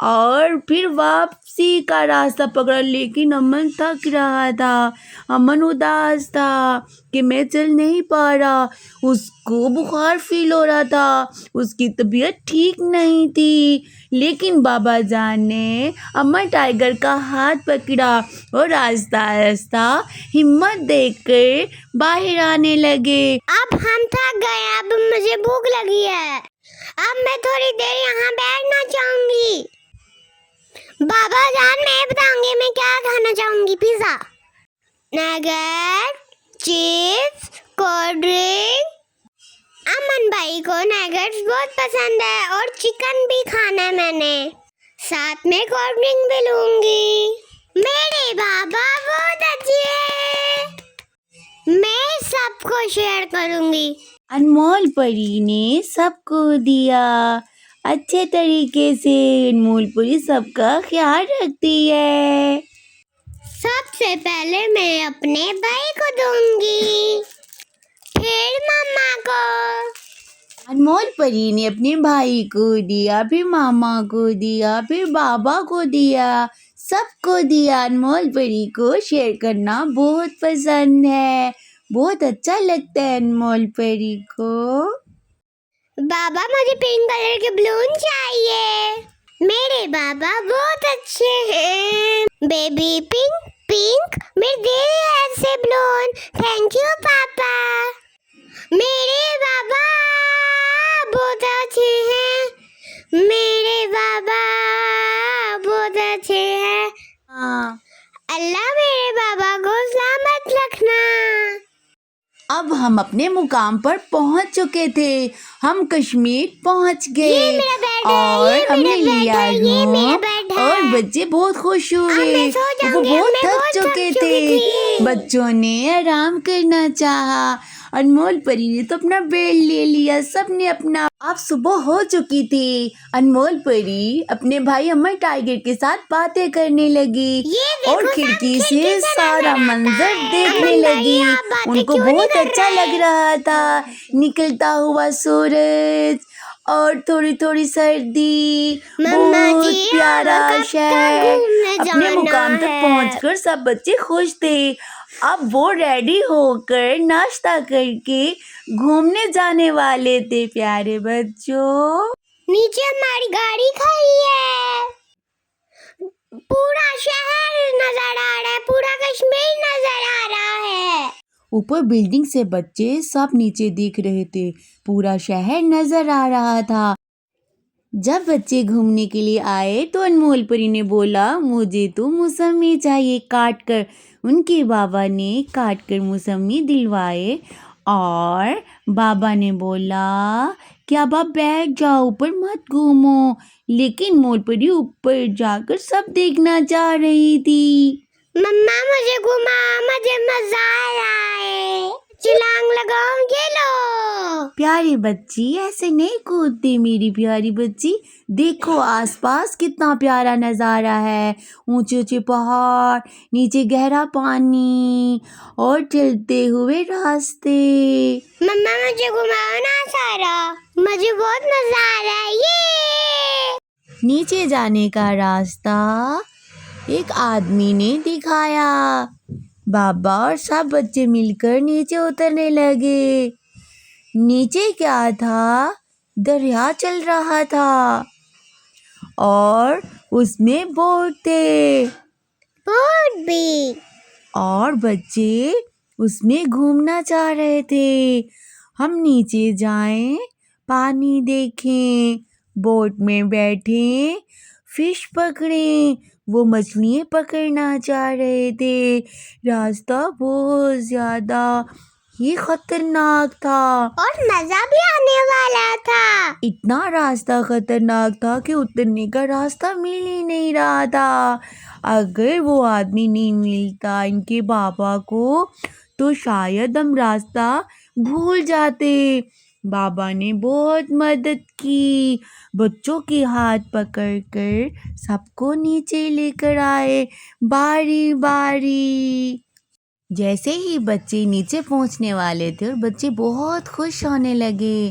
اور پھر واپسی کا راستہ پکڑا، لیکن امن تھک رہا تھا، امن اداس تھا کہ میں چل نہیں پا رہا، اس کو بخار فیل ہو رہا تھا، اس کی طبیعت ٹھیک نہیں تھی، لیکن بابا جان نے امن ٹائیگر کا ہاتھ پکڑا اور آہستہ آہستہ ہمت دے کر باہر آنے لگے۔ اب ہم تھک گئے، اب مجھے بھوک لگی ہے، اب میں تھوڑی دیر یہاں بیٹھنا چاہوں گی۔ بابا جان میں بتاؤں گی میں کیا کھانا چاہوں گی، pizza, nugget, chips, cold drink. Aman بھائی کو نگیٹس بہت پسند ہے اور چکن بھی کھانا ہے میں نے، ساتھ میں کولڈ ڈرنک بھی لوں گی۔ میرے بابا بہت اچھے ہیں، میں سب کو شیئر کروں گی۔ انمول پری نے سب کو دیا، اچھے طریقے سے انمول پری سب کا خیال رکھتی ہے۔ سب سے پہلے میں اپنے بھائی کو دوں گی، پھر ماما کو۔ انمول پری نے اپنے بھائی کو دیا، پھر ماما کو دیا، پھر بابا کو دیا، سب کو دیا۔ انمول پری کو شیئر کرنا بہت پسند ہے، بہت اچھا لگتا ہے انمول پری کو۔ بابا مجھے پنک کلر کے بلون چاہیے، میرے بابا بہت اچھے ہیں۔ بیبی پنک پنک میرے دے ایسے بلون، تھینک یو پاپا۔ میرے بابا بہت اچھے ہیں، میرے بابا بہت اچھے ہیں۔ اللہ میرے بابا کو سلامت رکھنا۔ اب ہم اپنے مقام پر پہنچ چکے تھے، ہم کشمیر پہنچ یہ گئے میرا بیڈ ہے، اور یہ ہم میرا نے بیڈ لیا ہے، یہ میرا بیڈ ہے۔ اور بچے بہت خوش ہوئے، میں سو جاؤں وہ گی، بہت میں تھک بہت چکے تھک تھے، چکی تھی۔ بچوں نے آرام کرنا چاہا، انمول پری نے تو اپنا بیڈ لے لیا، سب نے اپنا۔ اب صبح ہو چکی تھی، انمول پری اپنے بھائی امن ٹائیگر کے ساتھ باتیں کرنے لگی یہ دیکھو اور سب کھڑکی کھڑکی سے سے سارا نظر آتا منظر ہے۔ دیکھنے امن بھائی لگی، آپ باتیں ان کو کیوں نہیں بہت کر اچھا رہے؟ لگ رہا تھا، نکلتا ہوا سورج اور تھوڑی تھوڑی سردی، مما بہت جی پیارا کب تک شہر۔ گھومنے اپنے جانا مقام تک ہے؟ پہنچ کر سب بچے خوش تھے، اب وہ ریڈی ہو کر ناشتہ کر کے گھومنے جانے والے تھے۔ پیارے بچوں، نیچے ہماری گاڑی کھڑی ہے، پورا شہر نظر آ رہا ہے، پورا کشمیر نظر آ رہا ہے۔ اوپر بلڈنگ سے بچے سب نیچے دیکھ رہے تھے، پورا شہر نظر آ رہا تھا۔ جب بچے گھومنے کے لیے آئے تو انمول پری نے بولا مجھے تو موسمی چاہیے کاٹ کر۔ ان کے بابا نے کاٹ کر موسمی دلوائے اور بابا نے بولا کہ اب آپ بیٹھ جاؤ، اوپر مت گھومو، لیکن انمول پری اوپر جا کر سب دیکھنا چاہ رہی تھی۔ مما مجھے گھما، مجھے مزہ آ رہا ہے، چھلانگ لگاؤ، یہ لو۔ پیاری بچی ایسے نہیں کودتے میری پیاری بچی، دیکھو آس پاس کتنا پیارا نظارہ ہے، اونچے اونچے پہاڑ، نیچے گہرا پانی اور چلتے ہوئے راستے۔ مما مجھے گھماؤ نا سارا، مجھے بہت مزہ آ رہا ہے، یہ۔ نیچے جانے کا راستہ ایک آدمی نے دکھایا، بابا اور سب بچے مل کر نیچے اترنے لگے۔ نیچے کیا تھا؟ دریا چل رہا تھا اور اس میں بوٹ تھے بوٹ بھی، اور بچے اس میں گھومنا چاہ رہے تھے۔ ہم نیچے جائیں، پانی دیکھیں، بوٹ میں بیٹھیں، فش پکڑیں، وہ مچھلیاں پکڑنا چاہ رہے تھے۔ راستہ بہت زیادہ ہی خطرناک تھا، اور مزہ بھی آنے والا تھا۔ اتنا راستہ خطرناک تھا کہ اترنے کا راستہ مل ہی نہیں رہا تھا۔ اگر وہ آدمی نہیں ملتا ان کے بابا کو تو شاید ہم راستہ بھول جاتے۔ بابا نے بہت مدد کی، بچوں کے ہاتھ پکڑ کر سب کو نیچے لے کر آئے باری باری۔ جیسے ہی بچے نیچے پہنچنے والے تھے اور بچے بہت خوش ہونے لگے،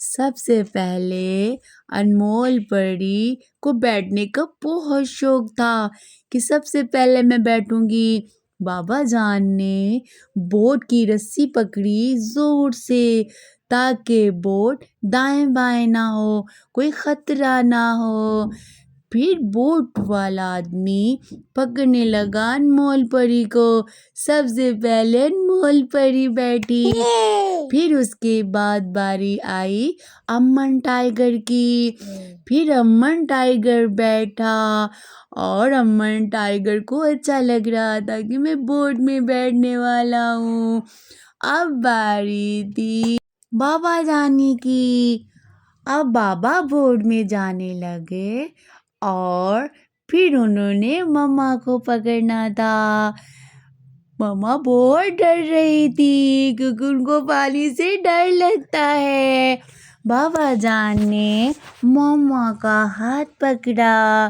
سب سے پہلے انمول پری کو بیٹھنے کا بہت شوق تھا کہ سب سے پہلے میں بیٹھوں گی۔ بابا جان نے بوٹ کی رسی پکڑی زور سے تاکہ بوٹ دائیں بائیں نہ ہو، کوئی خطرہ نہ ہو۔ پھر بوٹ والا آدمی پکڑنے لگا انمول پری کو۔ سب سے پہلے انمول پری بیٹھی، پھر اس کے بعد باری آئی امن ٹائیگر کی۔ پھر امن ٹائیگر بیٹھا اور امن ٹائیگر کو اچھا لگ رہا تھا کہ میں بوٹ میں بیٹھنے والا ہوں۔ اب باری تھی بابا جانے کی۔ اب بابا بوٹ میں جانے لگے اور پھر انہوں نے مما کو پکڑنا تھا۔ مما بہت ڈر رہی تھی کیونکہ ان کو پانی سے ڈر لگتا ہے۔ بابا جان نے مما کا ہاتھ پکڑا،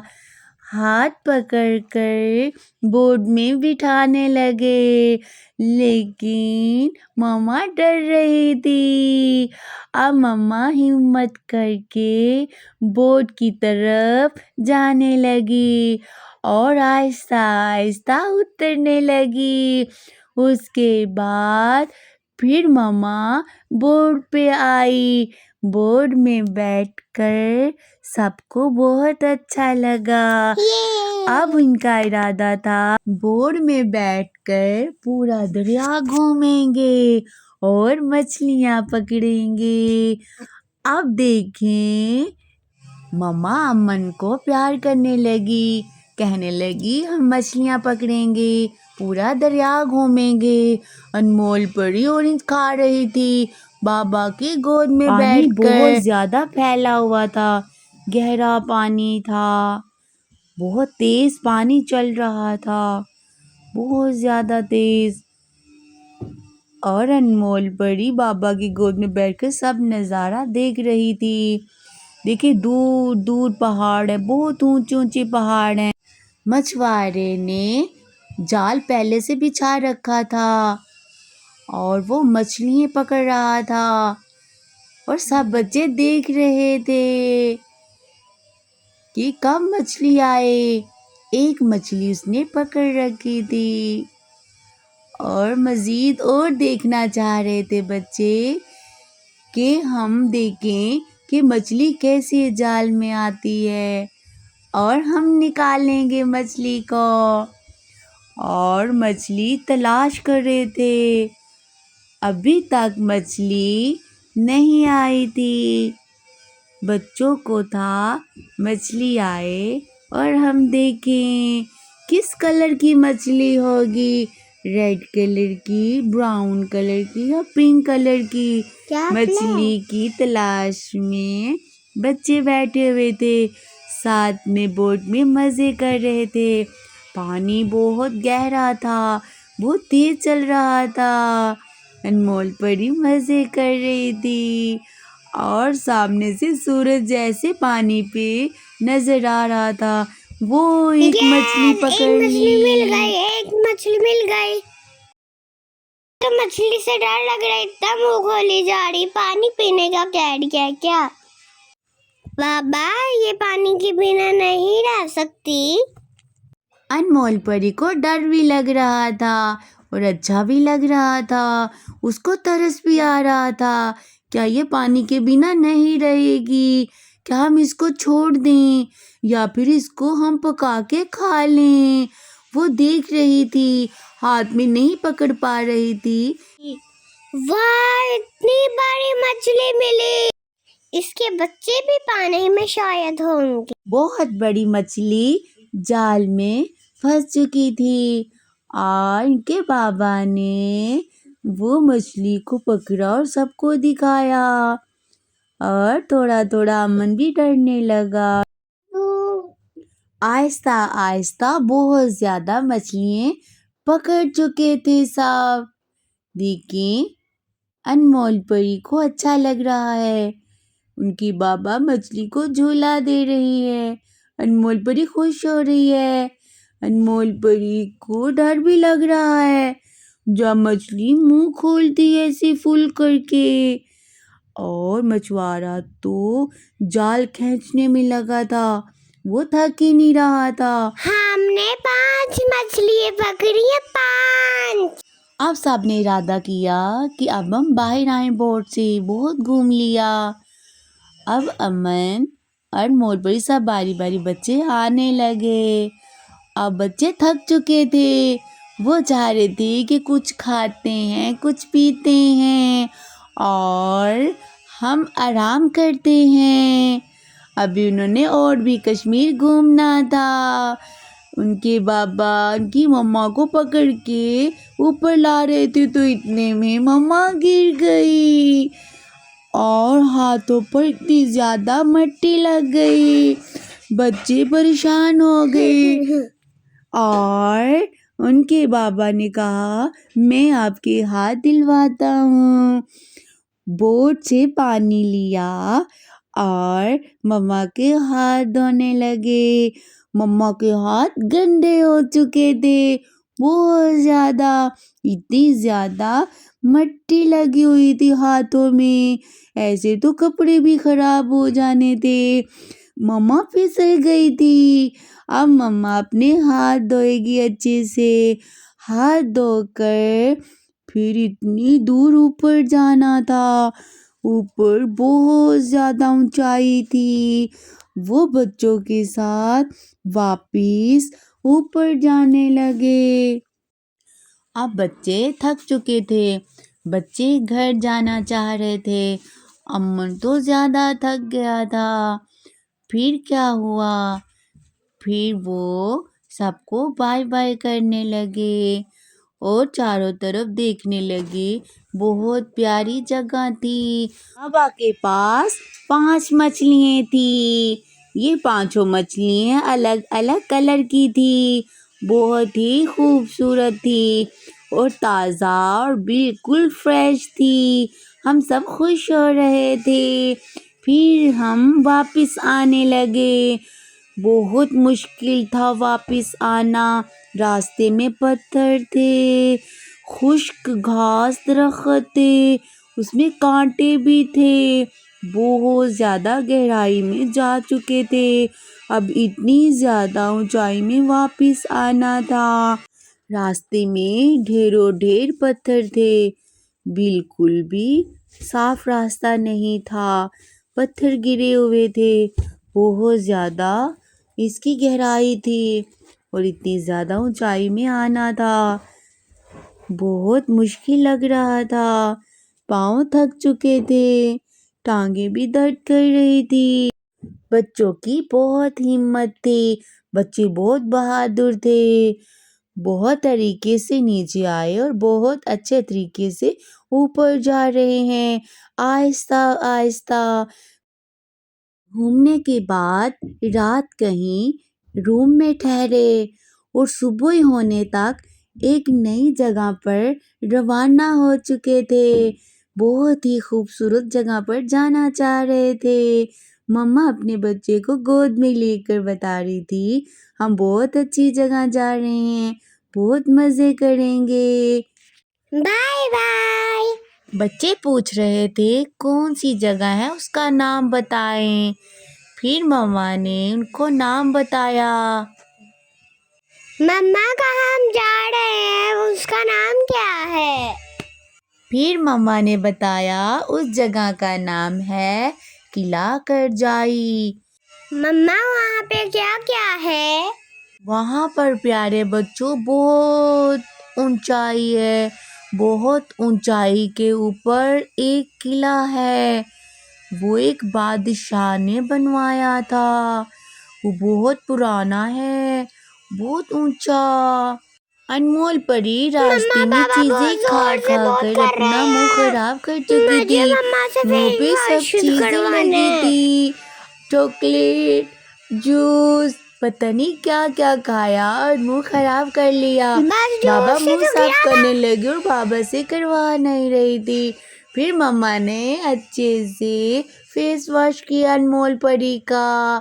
ہاتھ پکڑ کر بوٹ میں بٹھانے لگے، لیکن مما ڈر رہی تھی۔ اب مما ہمت کر کے بوٹ کی طرف جانے لگی اور آہستہ آہستہ اترنے لگی۔ اس کے بعد پھر مما بوٹ پہ آئی۔ بوٹ میں بیٹھ کر سب کو بہت اچھا لگا۔ اب ان کا ارادہ تھا بوٹ میں بیٹھ کر پورا دریا گھومیں گے اور مچھلیاں پکڑیں گے۔ اب دیکھیں مما امن کو پیار کرنے لگی، کہنے لگی ہم مچھلیاں پکڑیں گے، پورا دریا گھومیں گے۔ انمول پری اورنج کھا رہی تھی بابا کی گود میں بیٹھ کر۔ پانی بہت زیادہ پھیلا ہوا تھا، گہرا پانی تھا، بہت تیز پانی چل رہا تھا، بہت زیادہ تیز۔ اور انمول پری بابا کی گود میں بیٹھ کر سب نظارہ دیکھ رہی تھی۔ دیکھیں دور دور پہاڑ ہیں، بہت اونچے اونچے پہاڑ ہیں۔ مچھوارے نے جال پہلے سے بچھا رکھا تھا اور وہ مچھلیاں پکڑ رہا تھا اور سب بچے دیکھ رہے تھے کہ کب مچھلی آئے۔ ایک مچھلی اس نے پکڑ رکھی تھی اور مزید اور دیکھنا چاہ رہے تھے بچے کہ ہم دیکھیں کہ مچھلی کیسے جال میں آتی ہے اور ہم نکالیں گے مچھلی کو۔ اور مچھلی تلاش کر رہے تھے، ابھی تک مچھلی نہیں آئی تھی۔ بچوں کو تھا مچھلی آئے اور ہم دیکھیں کس کلر کی مچھلی ہوگی، ریڈ کلر کی، براؤن کلر کی یا پنک کلر کی۔ مچھلی کی تلاش میں بچے بیٹھے ہوئے تھے، ساتھ میں بوٹ میں مزے کر رہے تھے۔ پانی بہت گہرا تھا، بہت تیز چل رہا تھا۔ انمول پری مزے کر رہی تھی اور سامنے سے سورج جیسے پانی پہ نظر آ رہا تھا۔ وہ ایک مچھلی پکڑ لی۔ ایک مچھلی مل گئی تو مچھلی سے ڈر لگ رہا، اتنا منہ کھولی جا رہی، پانی پینے کا کہہ رہی ہے کیا؟ بابا یہ پانی کے بنا نہیں رہ سکتی۔ انمول پری کو ڈر بھی لگ رہا تھا اور اچھا بھی لگ رہا تھا، اس کو ترس بھی آ رہا تھا، کیا یہ پانی کے بنا نہیں رہے گی؟ کیا ہم اس کو چھوڑ دیں یا پھر اس کو ہم پکا کے کھا لیں؟ وہ دیکھ رہی تھی، ہاتھ میں نہیں پکڑ پا رہی تھی۔ واہ اتنی بڑی مچھلی ملی، اس کے بچے بھی پانی میں شاید ہوں گے۔ بہت بڑی مچھلی جال میں پھنس چکی تھی اور ان کے بابا نے وہ مچھلی کو پکڑا اور سب کو دکھایا اور تھوڑا تھوڑا امن بھی ڈرنے لگا۔ آہستہ آہستہ بہت زیادہ مچھلیاں پکڑ چکے تھے سب۔ دیکھیں انمول پری کو اچھا لگ رہا ہے، ان کی بابا مچھلی کو جھولا دے رہی ہے، انمول پری خوش ہو رہی ہے۔ انمول پری کو ڈر بھی لگ رہا ہے جب مچھلی منہ کھولتی ہے ایسے پھول کر کے اور مچھوارا تو جال کھینچنے میں لگا تھا، وہ تھک ہی نہیں رہا تھا۔ ہم نے 5 مچھلیاں پکڑی ہیں، 5۔ اب سب نے ارادہ کیا کہ اب ہم باہر آئیں بوٹ سے، بہت گھوم لیا۔ اب امن اور مول پری سب باری باری بچے آنے لگے۔ اب بچے تھک چکے تھے، وہ چاہ رہے تھے کہ کچھ کھاتے ہیں، کچھ پیتے ہیں اور ہم آرام کرتے ہیں۔ ابھی انہوں نے اور بھی کشمیر گھومنا تھا۔ ان کے بابا ان کی مما کو پکڑ کے اوپر لا رہے تھے تو اتنے میں مما گر گئی اور ہاتھوں پر اتنی زیادہ مٹی لگ گئی، بچے پریشان ہو گئے اور ان کے بابا نے کہا میں آپ کے ہاتھ دلواتا ہوں۔ بوٹ سے پانی لیا اور مما کے ہاتھ دھونے لگے۔ مما کے ہاتھ گندے ہو چکے تھے بہت زیادہ، اتنی زیادہ مٹی لگی ہوئی تھی ہاتھوں میں، ایسے تو کپڑے بھی خراب ہو جانے تھے۔ مما پھسل گئی تھی۔ اب مما اپنے ہاتھ دھوئے گی اچھے سے، ہاتھ دھو کر پھر اتنی دور اوپر جانا تھا، اوپر بہت زیادہ اونچائی تھی۔ وہ بچوں کے ساتھ واپس اوپر جانے لگے۔ اب بچے تھک چکے تھے، بچے گھر جانا چاہ رہے تھے، امن تو زیادہ تھک گیا تھا۔ پھر کیا ہوا؟ پھر وہ سب کو بائے بائے کرنے لگے اور چاروں طرف دیکھنے لگے، بہت پیاری جگہ تھی۔ بابا کے پاس 5 مچھلیاں تھیں، یہ 5 مچھلیاں الگ الگ کلر کی تھی، بہت ہی خوبصورت تھی اور تازہ اور بالکل فریش تھی۔ ہم سب خوش ہو رہے تھے۔ پھر ہم واپس آنے لگے، بہت مشکل تھا واپس آنا، راستے میں پتھر تھے، خشک گھاس درخت تھے، اس میں کانٹے بھی تھے، بہت زیادہ گہرائی میں جا چکے تھے، اب اتنی زیادہ اونچائی میں واپس آنا تھا۔ راستے میں ڈھیروں ڈھیر پتھر تھے، بالکل بھی صاف راستہ نہیں تھا، پتھر گرے ہوئے تھے، بہت زیادہ اس کی گہرائی تھی اور اتنی زیادہ اونچائی میں آنا تھا، بہت مشکل لگ رہا تھا، پاؤں تھک چکے تھے، ٹانگیں بھی درد کر رہی تھی۔ بچوں کی بہت ہمت تھی، بچے بہت بہادر تھے، بہت طریقے سے نیچے آئے اور بہت اچھے طریقے سے اوپر جا رہے ہیں، آہستہ آہستہ۔ گھومنے کے بعد رات کہیں روم میں ٹھہرے اور صبح ہونے تک ایک نئی جگہ پر روانہ ہو چکے تھے، بہت ہی خوبصورت جگہ پر جانا چاہ رہے تھے۔ مما اپنے بچے کو گود میں لے کر بتا رہی تھی ہم بہت اچھی جگہ جا رہے ہیں، بہت مزے کریں گے، بائے بائے۔ بچے پوچھ رہے تھے کون سی جگہ ہے، اس کا نام بتائیں۔ پھر مما نے ان کو نام بتایا۔ مما کہاں ہم جا رہے ہیں، اس کا نام کیا ہے؟ پھر مما نے بتایا اس جگہ کا نام ہے قلعہ کرجائی۔ مما وہاں پہ کیا کیا ہے؟ وہاں پر پیارے بچوں بہت اونچائی ہے، بہت اونچائی کے اوپر ایک قلعہ ہے، وہ ایک بادشاہ نے بنوایا تھا، وہ بہت پرانا ہے، بہت اونچا۔ انمول پری راستے میں چیزیں کھا کھا کر اپنا منہ خراب کر چکی تھی، منہ پہ سب چیزیں لگی تھی، چاکلیٹ، جوس، پتہ نہیں کیا کیا کھایا اور منہ خراب کر لیا۔ بابا منہ صاف کرنے لگے اور بابا سے کروا نہیں رہی تھی۔ پھر مما نے اچھے سے فیس واش کیا انمول پری کا،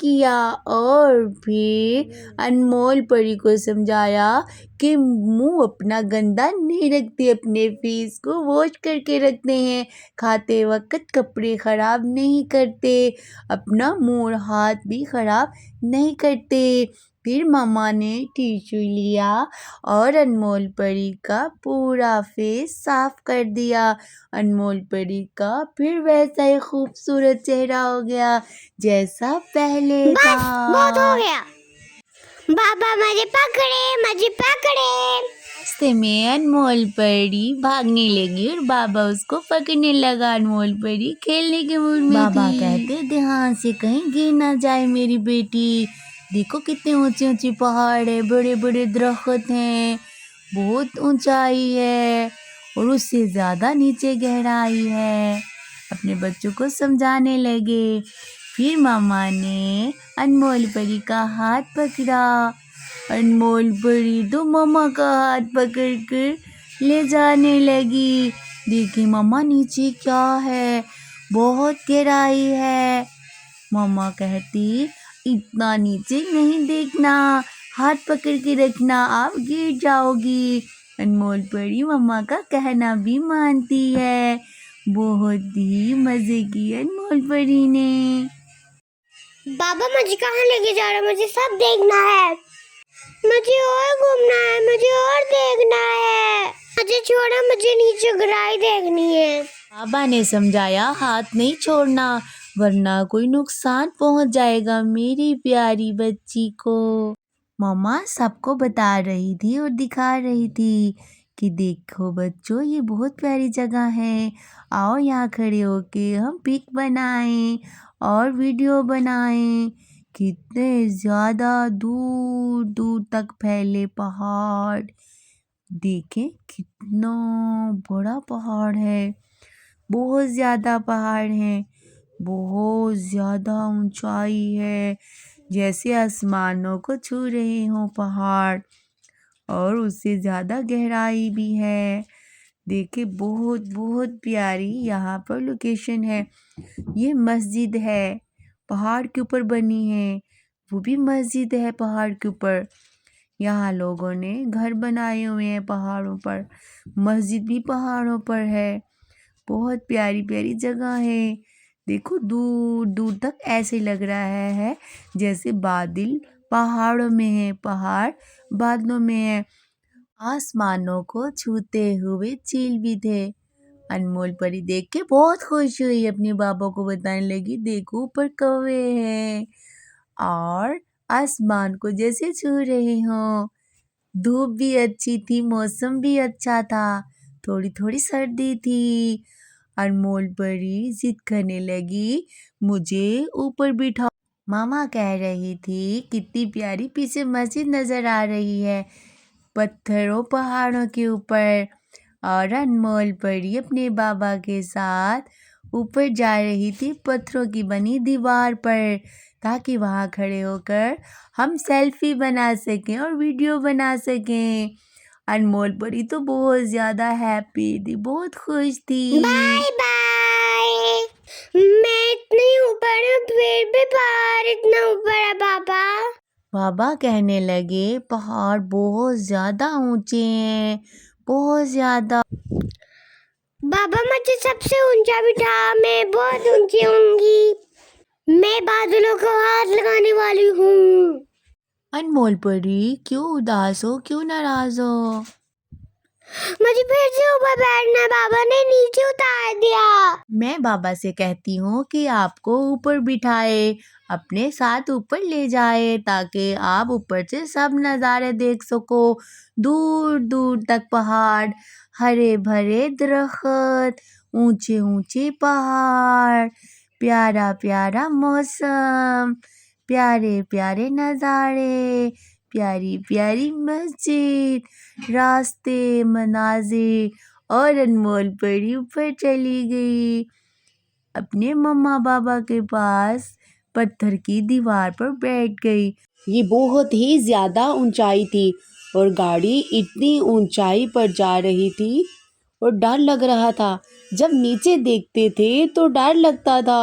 کیا اور پھر انمول پری کو سمجھایا کہ منہ اپنا گندا نہیں رکھتے، اپنے فیس کو واش کر کے رکھتے ہیں، کھاتے وقت کپڑے خراب نہیں کرتے، اپنا منہ اور ہاتھ بھی خراب نہیں کرتے۔ پھر ماما نے ٹیشو لیا اور انمول پری کا پورا فیس صاف کر دیا۔ انمول پری کا پھر ویسا ہی خوبصورت چہرہ ہو گیا جیسا پہلے تھا۔ بہت ہو گیا، بابا مجھے پکڑے۔ راستے میں انمول پری بھاگنے لگی اور بابا اس کو پکڑنے لگا۔ انمول پری کھیلنے کے موڈ میں تھی۔ بابا کہتے دھیان سے کہیں گر نہ جائے میری بیٹی، دیکھو کتنے اونچے اونچے پہاڑ ہیں، بڑے بڑے درخت ہیں، بہت اونچائی ہے اور اس سے زیادہ نیچے گہرائی ہے۔ اپنے بچوں کو سمجھانے لگے۔ پھر ماما نے انمول پری کا ہاتھ پکڑا۔ انمول پری تو ماما کا ہاتھ پکڑ کر لے جانے لگی۔ دیکھیں ماما نیچے کیا ہے، بہت گہرائی ہے۔ ماما کہتی اتنا نیچے نہیں دیکھنا، ہاتھ پکڑ کے رکھنا، آپ گر جاؤ گی۔ انمول پری ماما کا کہنا بھی مانتی ہے۔ بہت ہی مزے کیے انمول پری نے۔ بابا مجھے کہاں لے کے جا رہے؟ مجھے سب دیکھنا ہے، مجھے اور گھومنا ہے، مجھے اور دیکھنا ہے، مجھے چھوڑا، مجھے نیچے گہرائی دیکھنی ہے۔ بابا نے سمجھایا ہاتھ نہیں چھوڑنا ورنہ کوئی نقصان پہنچ جائے گا میری پیاری بچی کو۔ ماما سب کو بتا رہی تھی اور دکھا رہی تھی کہ دیکھو بچوں یہ بہت پیاری جگہ ہے، آؤ یہاں کھڑے ہو کے ہم پک بنائیں اور ویڈیو بنائیں۔ کتنے زیادہ دور دور تک پھیلے پہاڑ، دیکھیں کتنا بڑا پہاڑ ہے، بہت زیادہ پہاڑ ہیں، بہت زیادہ اونچائی ہے، جیسے آسمانوں کو چھو رہے ہوں پہاڑ، اور اس سے زیادہ گہرائی بھی ہے۔ دیکھیں بہت بہت پیاری یہاں پر لوکیشن ہے۔ یہ مسجد ہے، پہاڑ کے اوپر بنی ہے، وہ بھی مسجد ہے پہاڑ کے اوپر۔ یہاں لوگوں نے گھر بنائے ہوئے ہیں پہاڑوں پر، مسجد بھی پہاڑوں پر ہے۔ بہت پیاری پیاری جگہ ہے۔ دیکھو دور دور تک ایسے لگ رہا ہے جیسے بادل پہاڑوں میں ہیں، پہاڑ بادلوں میں ہیں۔ آسمانوں کو چھوتے ہوئے چیل بھی تھے۔ انمول پری دیکھ کے بہت خوش ہوئی، اپنے بابا کو بتانے لگی دیکھو اوپر کوے ہیں اور آسمان کو جیسے چھو رہے ہوں۔ دھوپ بھی اچھی تھی، موسم بھی اچھا تھا، تھوڑی تھوڑی سردی تھی۔ انمول پری ضد کرنے لگی مجھے اوپر بٹھاؤ۔ ماما کہہ رہی تھی کتنی پیاری پیچھے مسجد نظر آ رہی ہے پتھروں پہاڑوں کے اوپر، اور انمول پری اپنے بابا کے ساتھ اوپر جا رہی تھی پتھروں کی بنی دیوار پر، تاکہ وہاں کھڑے ہو کر ہم سیلفی بنا سکیں اور ویڈیو بنا سکیں۔ انمول پری تو بہت زیادہ ہیپی تھی، بہت خوش تھی۔ بائے بائے، میں اتنی اوپر ہوں پھر بھی پہاڑ اتنا اوپر ہے بابا۔ بابا کہنے لگے پہاڑ بہت زیادہ اونچے ہیں، بہت زیادہ۔ بابا مجھے سب سے اونچا بٹھا، میں بہت اونچی ہوں گی، میں بادلوں کو ہاتھ لگانے والی ہوں۔ انمول پری کیوں اداس ہو، کیوں ناراض ہو؟ مجھے پھر سے اوپر بیٹھنا ہے، بابا نے نیچے اتار دیا۔ میں بابا سے کہتی ہوں کہ آپ کو اوپر بٹھائے، اپنے ساتھ اوپر لے جائے، تاکہ آپ اوپر سے سب نظارے دیکھ سکو، دور دور تک پہاڑ، ہرے بھرے درخت، اونچے اونچے پہاڑ، پیارا پیارا موسم، پیارے پیارے نظارے، پیاری پیاری مسجد، راستے، مناظر، اور انمول پری اوپر چلی گئی اپنے مما بابا کے پاس، پتھر کی دیوار پر بیٹھ گئی۔ یہ بہت ہی زیادہ اونچائی تھی اور گاڑی اتنی اونچائی پر جا رہی تھی اور ڈر لگ رہا تھا۔ جب نیچے دیکھتے تھے تو ڈر لگتا تھا،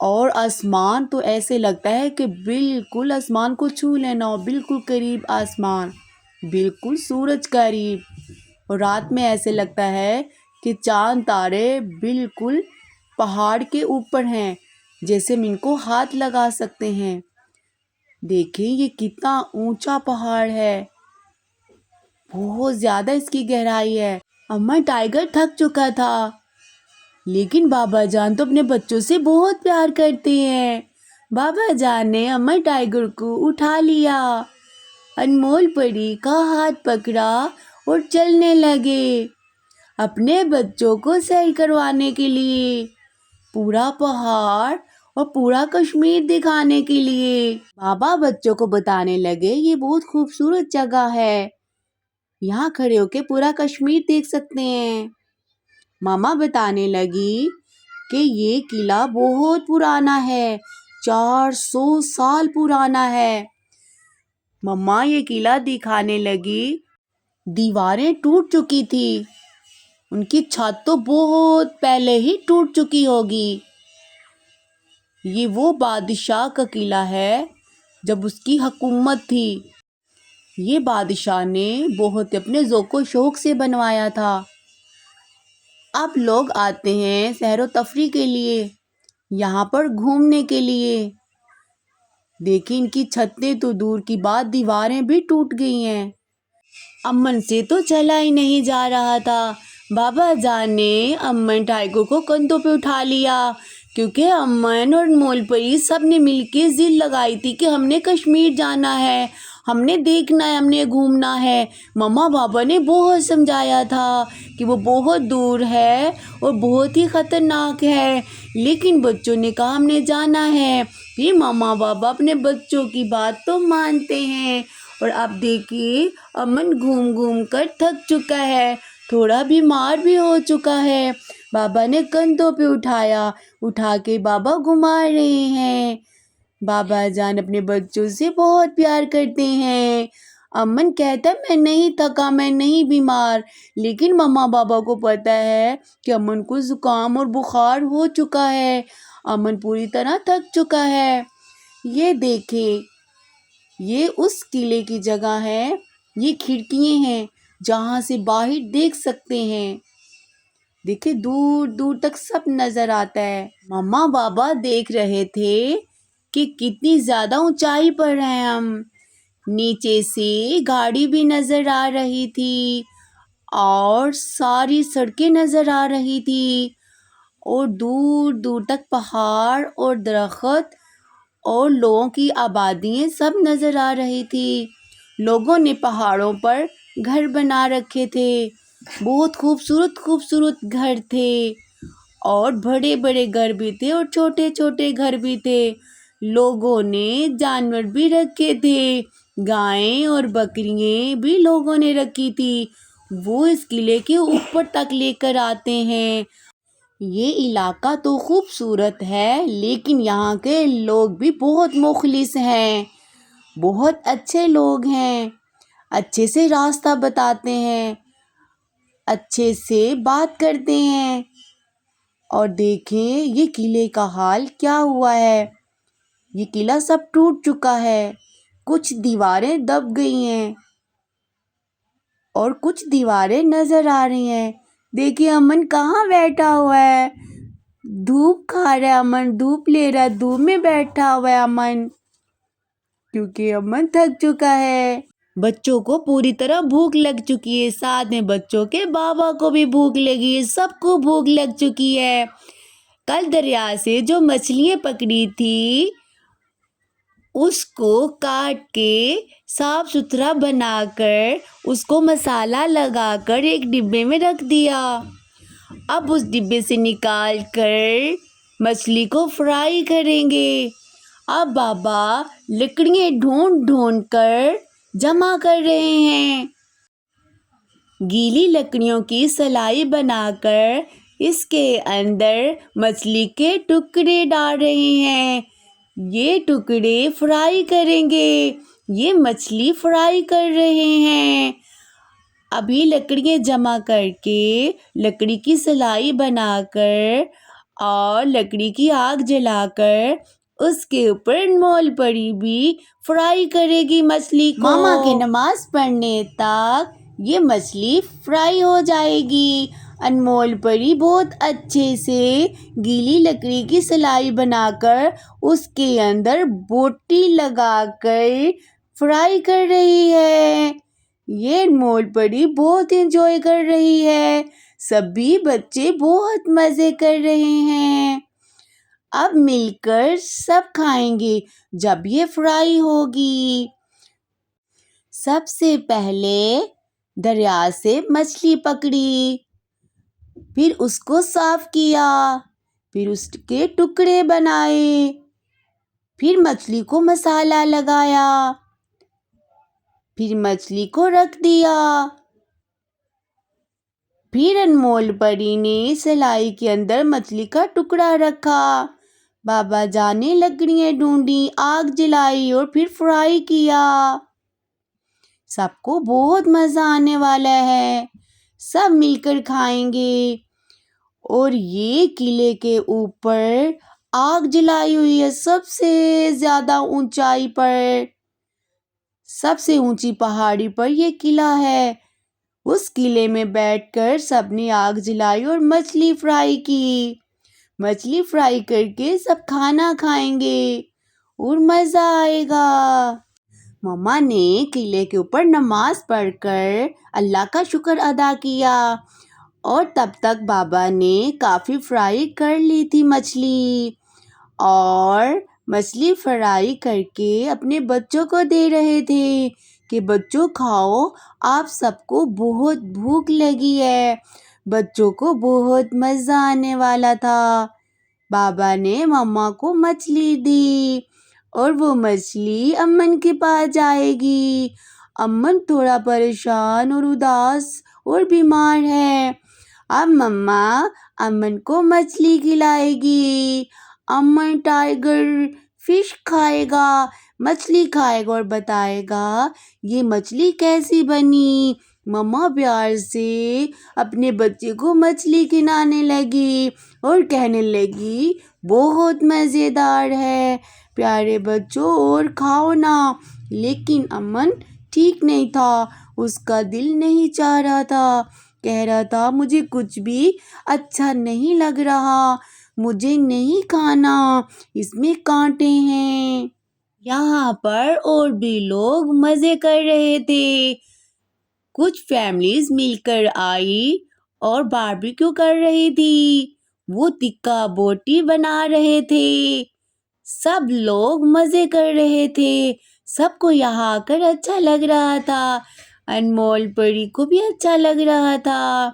اور آسمان تو ایسے لگتا ہے کہ بالکل آسمان کو چھو لینا ہو، بالکل قریب آسمان، بالکل سورج قریب۔ اور رات میں ایسے لگتا ہے کہ چاند تارے بالکل پہاڑ کے اوپر ہیں، جیسے ہم ان کو ہاتھ لگا سکتے ہیں۔ دیکھیں یہ کتنا اونچا پہاڑ ہے، بہت زیادہ اس کی گہرائی ہے۔ اما ٹائیگر تھک چکا تھا، لیکن بابا جان تو اپنے بچوں سے بہت پیار کرتے ہیں۔ بابا جان نے اما ٹائیگر کو اٹھا لیا، انمول پری کا ہاتھ پکڑا اور چلنے لگے اپنے بچوں کو سیر کروانے کے لیے، پورا پہاڑ اور پورا کشمیر دکھانے کے لیے۔ بابا بچوں کو بتانے لگے یہ بہت خوبصورت جگہ ہے، یہاں کھڑے ہو کے پورا کشمیر دیکھ سکتے ہیں۔ ماما بتانے لگی کہ یہ قلعہ بہت پرانا ہے، 400 سال پرانا ہے۔ مما یہ قلعہ دکھانے لگی، دیواریں ٹوٹ چکی تھی، ان کی چھت تو بہت پہلے ہی ٹوٹ چکی ہوگی۔ یہ وہ بادشاہ کا قلعہ ہے جب اس کی حکومت تھی، یہ بادشاہ نے بہت اپنے ذوق و شوق سے بنوایا تھا۔ اب لوگ آتے ہیں سیر و تفریح کے لیے، یہاں پر گھومنے کے لیے۔ دیکھیں ان کی چھتیں تو دور کی بات، دیواریں بھی ٹوٹ گئی ہیں۔ امن سے تو چلا ہی نہیں جا رہا تھا۔ بابا جان نے امن ٹائیگر کو کندھوں پہ اٹھا لیا، کیونکہ امن اور انمول پری سب نے مل کے ضد لگائی تھی کہ ہم نے کشمیر جانا ہے، ہم نے دیکھنا ہے، ہم نے گھومنا ہے۔ مما بابا نے بہت سمجھایا تھا کہ وہ بہت دور ہے اور بہت ہی خطرناک ہے، لیکن بچوں نے کہا ہم نے جانا ہے۔ پھر مما بابا اپنے بچوں کی بات تو مانتے ہیں، اور اب دیکھیے امن گھوم گھوم کر تھک چکا ہے، تھوڑا بیمار بھی ہو چکا ہے۔ بابا نے کندھوں پہ اٹھا کے بابا گھما رہے ہیں۔ بابا جان اپنے بچوں سے بہت پیار کرتے ہیں۔ امن کہتا ہے میں نہیں تھکا، میں نہیں بیمار، لیکن مما بابا کو پتا ہے کہ امن کو زکام اور بخار ہو چکا ہے، امن پوری طرح تھک چکا ہے۔ یہ دیکھیں، یہ اس قلعے کی جگہ ہے، یہ کھڑکیاں ہیں جہاں سے باہر دیکھ سکتے ہیں۔ دیکھیں دور دور تک سب نظر آتا ہے۔ مما بابا دیکھ رہے تھے کہ کتنی زیادہ اونچائی پر ہیں ہم، نیچے سے گاڑی بھی نظر آ رہی تھی اور ساری سڑکیں نظر آ رہی تھی، اور دور دور تک پہاڑ اور درخت اور لوگوں کی آبادیاں سب نظر آ رہی تھی۔ لوگوں نے پہاڑوں پر گھر بنا رکھے تھے، بہت خوبصورت خوبصورت گھر تھے، اور بڑے بڑے گھر بھی تھے اور چھوٹے چھوٹے گھر بھی تھے۔ لوگوں نے جانور بھی رکھے تھے، گائیں اور بکریاں بھی لوگوں نے رکھی تھی، وہ اس قلعے کے اوپر تک لے کر آتے ہیں۔ یہ علاقہ تو خوبصورت ہے، لیکن یہاں کے لوگ بھی بہت مخلص ہیں، بہت اچھے لوگ ہیں، اچھے سے راستہ بتاتے ہیں، اچھے سے بات کرتے ہیں۔ اور دیکھیں یہ قلعے کا حال کیا ہوا ہے، یہ قلعہ سب ٹوٹ چکا ہے، کچھ دیواریں دب گئی ہیں اور کچھ دیواریں نظر آ رہی ہیں۔ دیکھیں امن کہاں بیٹھا ہوا ہے، دھوپ کھا رہا ہے امن، دھوپ لے رہا ہے، دھوپ میں بیٹھا ہوا ہے امن، کیونکہ امن تھک چکا ہے۔ بچوں کو پوری طرح بھوک لگ چکی ہے، ساتھ میں بچوں کے بابا کو بھی بھوک لگی ہے، سب کو بھوک لگ چکی ہے۔ کل دریا سے جو مچھلیاں پکڑی تھی اس کو کاٹ کے صاف ستھرا بنا کر اس کو مسالہ لگا کر ایک ڈبے میں رکھ دیا۔ اب اس ڈبے سے نکال کر مچھلی کو فرائی کریں گے۔ اب بابا لکڑیاں ڈھونڈ ڈھونڈ کر جمع کر رہے ہیں، گیلی لکڑیوں کی سلائی بنا کر اس کے اندر مچھلی کے ٹکڑے ڈال رہے ہیں، یہ ٹکڑے فرائی کریں گے، یہ مچھلی فرائی کر رہے ہیں۔ ابھی لکڑیاں جمع کر کے لکڑی کی سلائی بنا کر اور لکڑی کی آگ جلا کر اس کے اوپر انمول پری بھی فرائی کرے گی مچھلی کو۔ ماما کے نماز پڑھنے تک یہ مچھلی فرائی ہو جائے گی۔ انمول پری بہت اچھے سے گیلی لکڑی کی سلائی بنا کر اس کے اندر بوٹی لگا کر فرائی کر رہی ہے۔ یہ انمول پری بہت انجوائے کر رہی ہے۔ سبھی بچے بہت مزے کر رہے ہیں۔ اب مل کر سب کھائیں گے جب یہ فرائی ہوگی۔ سب سے پہلے دریا سے مچھلی پکڑی، پھر اس کو صاف کیا، پھر اس کے ٹکڑے بنائے، پھر مچھلی کو مسالہ لگایا، پھر مچھلی کو رکھ دیا۔ پھر انمول پری نے سلائی کے اندر مچھلی کا ٹکڑا رکھا۔ بابا جان نے لکڑیاں ڈھونڈی، آگ جلائی اور پھر فرائی کیا۔ سب کو بہت مزہ آنے والا ہے، سب مل کر کھائیں گے۔ اور یہ قلعے کے اوپر آگ جلائی ہوئی ہے، سب سے زیادہ اونچائی پر، سب سے اونچی پہاڑی پر یہ قلعہ ہے۔ اس قلعے میں بیٹھ کر سب نے آگ جلائی اور مچھلی فرائی کی۔ مچھلی فرائی کر کے سب کھانا کھائیں گے اور مزہ آئے گا۔ مما نے قلعے کے اوپر نماز پڑھ کر اللہ کا شکر ادا کیا، اور تب تک بابا نے کافی فرائی کر لی تھی مچھلی، اور مچھلی فرائی کر کے اپنے بچوں کو دے رہے تھے کہ بچوں کھاؤ، آپ سب کو بہت بھوک لگی ہے۔ بچوں کو بہت مزہ آنے والا تھا۔ بابا نے مما کو مچھلی دی، اور وہ مچھلی امن کے پاس جائے گی۔ امن تھوڑا پریشان اور اداس اور بیمار ہے۔ اب مما امن کو مچھلی کھلائے گی۔ امن ٹائیگر فش کھائے گا، مچھلی کھائے گا اور بتائے گا یہ مچھلی کیسی بنی۔ مما پیار سے اپنے بچے کو مچھلی کھلانے لگی اور کہنے لگی بہت مزیدار ہے، پیارے بچوں اور کھاؤ نا۔ لیکن امن ٹھیک نہیں تھا، اس کا دل نہیں چاہ رہا تھا، کہہ رہا تھا مجھے کچھ بھی اچھا نہیں لگ رہا، مجھے نہیں کھانا، اس میں کانٹے ہیں۔ یہاں پر اور بھی لوگ مزے کر رہے تھے۔ کچھ فیملیز مل کر آئی اور باربیکیو کر رہی تھی، وہ تکا بوٹی بنا رہے تھے، سب لوگ مزے کر رہے تھے، سب کو یہاں آ کر اچھا لگ رہا تھا، انمول پری کو بھی اچھا لگ رہا تھا۔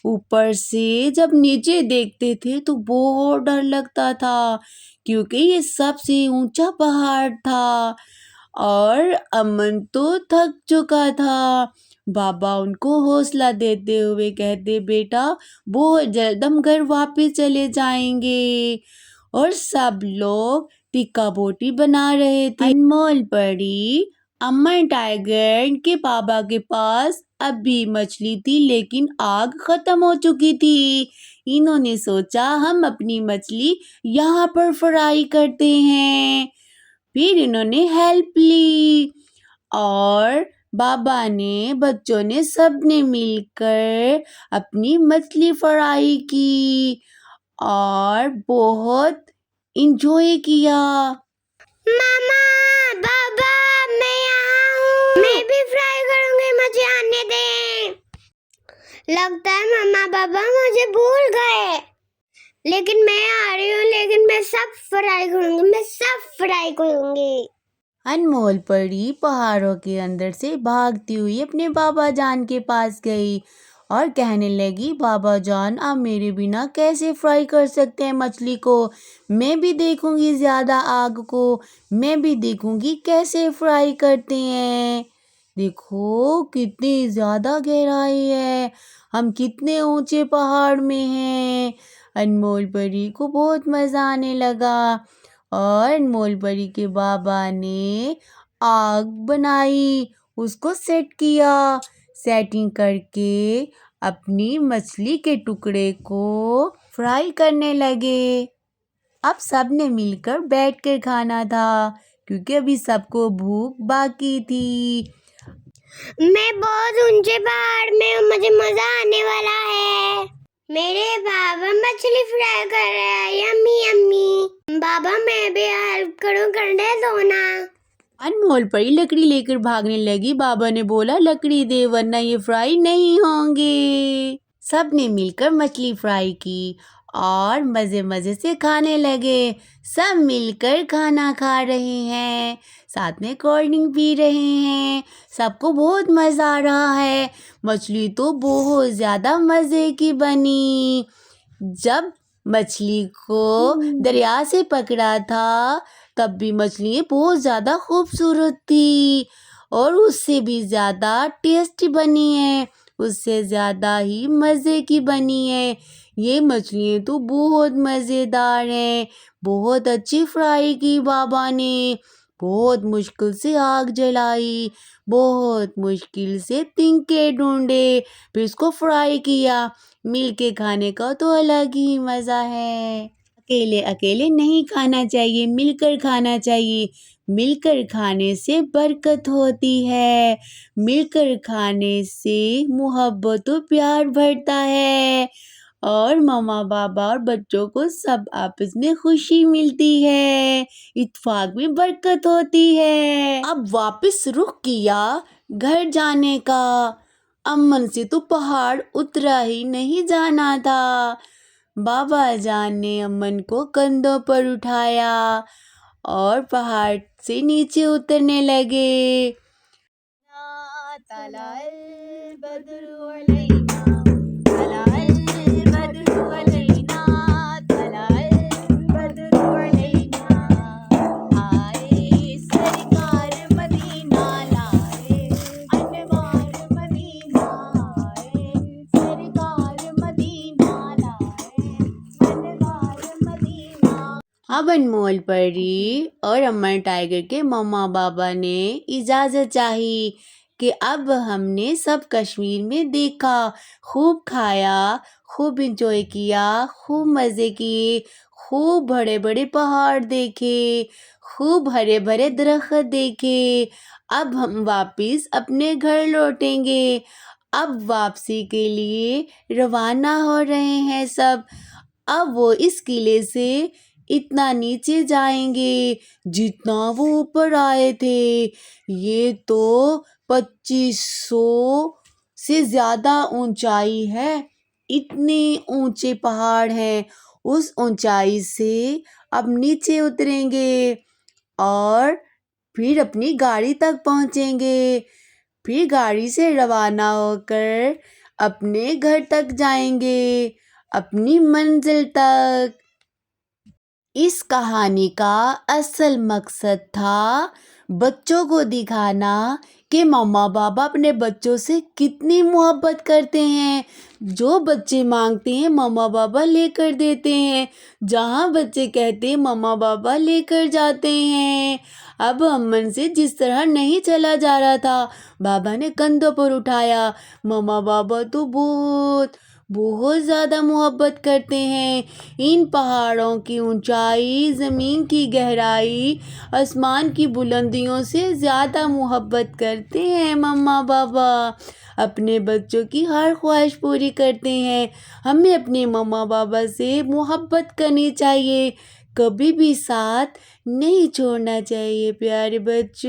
اوپر سے جب نیچے دیکھتے تھے تو بہت ڈر لگتا تھا، کیونکہ یہ سب سے اونچا پہاڑ تھا، اور امن تو تھک چکا تھا۔ بابا ان کو حوصلہ دیتے ہوئے کہتے بیٹا بہت جلد ہم گھر واپس چلے جائیں گے، اور سب لوگ ٹکا بوٹی بنا رہے تھے۔ انمول پری، امن ٹائیگر، ان کے بابا کے پاس اب بھی مچھلی تھی، لیکن آگ ختم ہو چکی تھی۔ انہوں نے سوچا ہم اپنی مچھلی یہاں پر فرائی کرتے ہیں۔ پھر انہوں نے ہیلپ لی، اور بابا نے، بچوں نے، سب نے مل کر اپنی مچھلی فرائی کی اور بہت انجوائے کیا۔ ماما، بابا، میں یہاں ہوں، میں بھی فرائی کروں گی، مجھے آنے دیں۔ لگتا ہے ماما بابا مجھے بھول گئے، لیکن میں آ رہی ہوں، لیکن میں سب فرائی کروں گی، میں سب فرائی کروں گی۔ انمول پری پہاڑوں کے اندر سے بھاگتی ہوئی اپنے بابا جان کے پاس گئی اور کہنے لگی بابا جان آپ میرے بنا کیسے فرائی کر سکتے ہیں مچھلی کو، میں بھی دیکھوں گی زیادہ آگ کو، میں بھی دیکھوں گی کیسے فرائی کرتے ہیں۔ دیکھو کتنی زیادہ گہرائی ہے، ہم کتنے اونچے پہاڑ میں ہیں۔ انمول پری کو بہت مزہ آنے لگا، اور انمول پری کے بابا نے آگ بنائی، اس کو سیٹ کیا، سیٹنگ کر کے اپنی مچھلی کے ٹکڑے کو فرائی کرنے لگے۔ اب سب نے مل کر بیٹھ کر کھانا تھا کیونکہ ابھی سب کو بھوک باقی تھی۔ میں بہت اونچے پہاڑ میں ہوں، مجھے مزہ آنے والا ہے۔ میرے بابا مچھلی فرائی کر رہے ہیں، یمی یمی۔ بابا میں بھی ہیلپ کروں، کرنے دو نا۔ انمول پری لکڑی لے کر بھاگنے لگی۔ بابا نے بولا لکڑی دے ورنہ یہ فرائی نہیں ہوں گے۔ سب نے مل کر مچھلی فرائی کی اور مزے مزے سے کھانے لگے۔ سب مل کر کھانا کھا رہے ہیں، ساتھ میں کولڈ ڈرنک پی رہے ہیں۔ سب کو بہت مزہ آ رہا ہے۔ مچھلی تو بہت زیادہ مزے کی بنی۔ جب مچھلی کو دریا سے پکڑا تھا تب بھی مچھلی بہت زیادہ خوبصورت تھی اور اس سے بھی زیادہ ٹیسٹی بنی ہے، اس سے زیادہ ہی مزے کی بنی ہے۔ یہ مچھلیاں تو بہت مزیدار ہیں، بہت اچھی فرائی کی بابا نے۔ بہت مشکل سے آگ جلائی، بہت مشکل سے تنکے ڈھونڈے، پھر اس کو فرائی کیا۔ مل کے کھانے کا تو الگ ہی مزہ ہے۔ اکیلے اکیلے نہیں کھانا چاہیے، مل کر کھانا چاہیے۔ مل کر کھانے سے برکت ہوتی ہے، مل کر کھانے سے محبت و پیار بڑھتا ہے اور ماما بابا اور بچوں کو سب آپس میں خوشی ملتی ہے، اتفاق میں برکت ہوتی ہے۔ اب واپس رخ کیا گھر جانے کا۔ امن سے تو پہاڑ اترا ہی نہیں جانا تھا۔ بابا جان نے امن کو کندھوں پر اٹھایا اور پہاڑ سے نیچے اترنے لگے۔ طلع البدر علينا طلع البدر علينا طلع البدر علينا آئے سرکار مدینہ لائے انوار مدینہ آئے سرکار مدینہ لائے انوار مدینہ۔ اب انمول پری اور امن ٹائیگر کے ماما بابا نے اجازت چاہی کہ اب ہم نے سب کشمیر میں دیکھا، خوب کھایا، خوب انجوائے کیا، خوب مزے کیے، خوب بڑے بڑے پہاڑ دیکھے، خوب ہرے بھرے درخت دیکھے۔ اب ہم واپس اپنے گھر لوٹیں گے۔ اب واپسی کے لیے روانہ ہو رہے ہیں سب۔ اب وہ اس قلعے سے اتنا نیچے جائیں گے جتنا وہ اوپر آئے تھے۔ یہ تو 2500 سے زیادہ اونچائی ہے، اتنے اونچے پہاڑ ہیں۔ اس اونچائی سے اب نیچے اتریں گے اور پھر اپنی گاڑی تک پہنچیں گے، پھر گاڑی سے روانہ ہو کر اپنے گھر تک جائیں گے، اپنی منزل تک۔ اس کہانی کا اصل مقصد تھا بچوں کو دکھانا کہ ماما بابا اپنے بچوں سے کتنی محبت کرتے ہیں۔ جو بچے مانگتے ہیں ماما بابا لے کر دیتے ہیں، جہاں بچے کہتے ہیں ماما بابا لے کر جاتے ہیں۔ اب امن سے جس طرح نہیں چلا جا رہا تھا، بابا نے کندھوں پر اٹھایا۔ ماما بابا تو بہت زیادہ محبت کرتے ہیں۔ ان پہاڑوں کی اونچائی، زمین کی گہرائی، آسمان کی بلندیوں سے زیادہ محبت کرتے ہیں ماما بابا۔ اپنے بچوں کی ہر خواہش پوری کرتے ہیں۔ ہمیں اپنے ماما بابا سے محبت کرنی چاہیے، کبھی بھی ساتھ نہیں چھوڑنا چاہیے پیارے بچوں۔